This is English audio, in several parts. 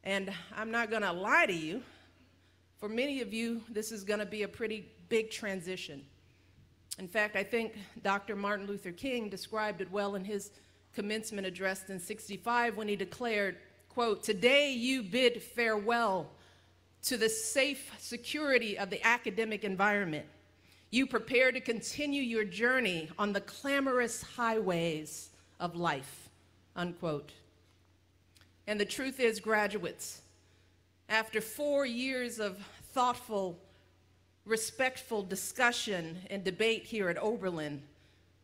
And I'm not going to lie to you. For many of you, this is going to be a pretty big transition. In fact, I think Dr. Martin Luther King described it well in his commencement address in '65 when he declared, quote, "Today you bid farewell to the safe security of the academic environment. You prepare to continue your journey on the clamorous highways of life," unquote. And the truth is, graduates, after 4 years of thoughtful, respectful discussion and debate here at Oberlin,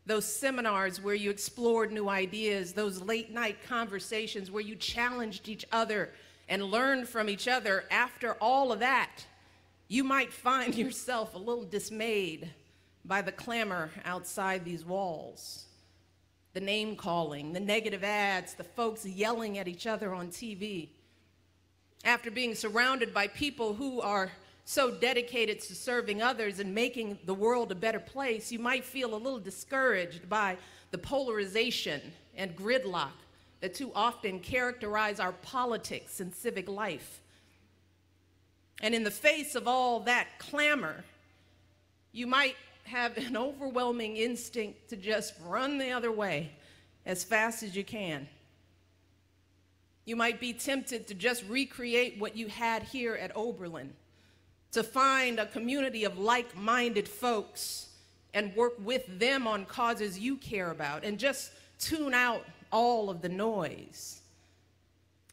those seminars where you explored new ideas, those late night conversations where you challenged each other and learned from each other, after all of that, you might find yourself a little dismayed by the clamor outside these walls. The name calling, the negative ads, the folks yelling at each other on TV. After being surrounded by people who are so dedicated to serving others and making the world a better place, you might feel a little discouraged by the polarization and gridlock that too often characterize our politics and civic life. And in the face of all that clamor, you might have an overwhelming instinct to just run the other way as fast as you can. You might be tempted to just recreate what you had here at Oberlin, to find a community of like-minded folks and work with them on causes you care about and just tune out all of the noise.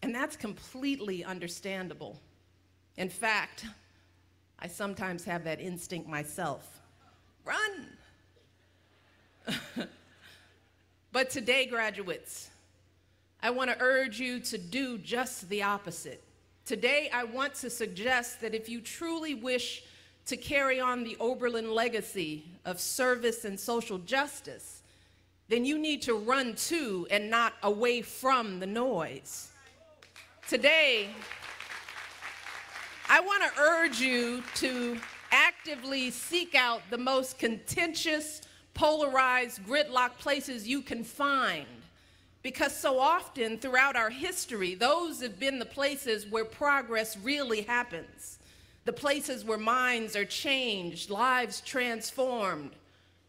And that's completely understandable. In fact, I sometimes have that instinct myself. Run! But today, graduates, I want to urge you to do just the opposite. Today, I want to suggest that if you truly wish to carry on the Oberlin legacy of service and social justice, then you need to run to and not away from the noise. Today, I want to urge you to actively seek out the most contentious, polarized, gridlock places you can find. Because so often throughout our history, those have been the places where progress really happens. The places where minds are changed, lives transformed,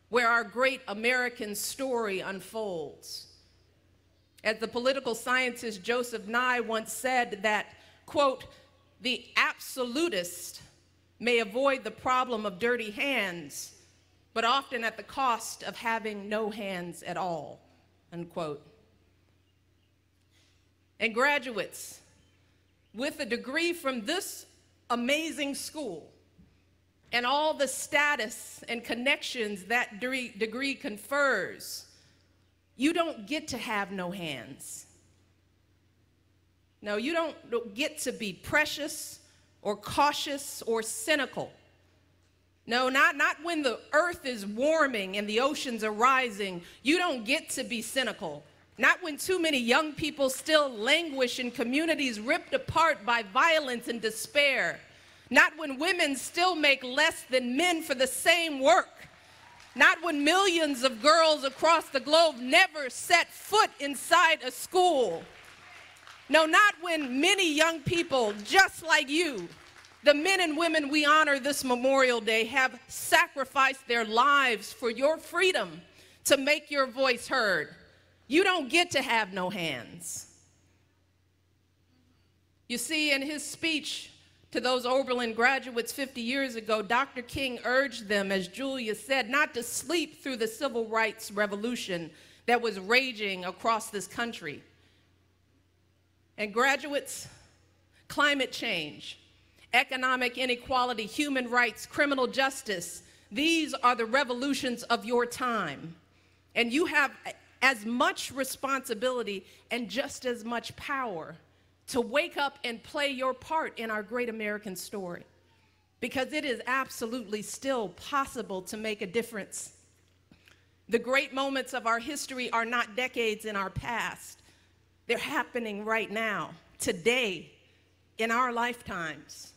where our great American story unfolds. As the political scientist Joseph Nye once said that, quote, "The absolutist may avoid the problem of dirty hands, but often at the cost of having no hands at all," unquote. And graduates, with a degree from this amazing school and all the status and connections that degree confers, you don't get to have no hands. No, you don't get to be precious or cautious or cynical. No, not when the earth is warming and the oceans are rising. You don't get to be cynical. Not when too many young people still languish in communities ripped apart by violence and despair. Not when women still make less than men for the same work. Not when millions of girls across the globe never set foot inside a school. No, not when many young people just like you, the men and women we honor this Memorial Day, have sacrificed their lives for your freedom to make your voice heard. You don't get to have no hands. You see, in his speech to those Oberlin graduates 50 years ago, Dr. King urged them, as Julia said, not to sleep through the civil rights revolution that was raging across this country. And graduates, climate change, economic inequality, human rights, criminal justice, these are the revolutions of your time. And you have as much responsibility and just as much power to wake up and play your part in our great American story, because it is absolutely still possible to make a difference. The great moments of our history are not decades in our past. They're happening right now, today, in our lifetimes.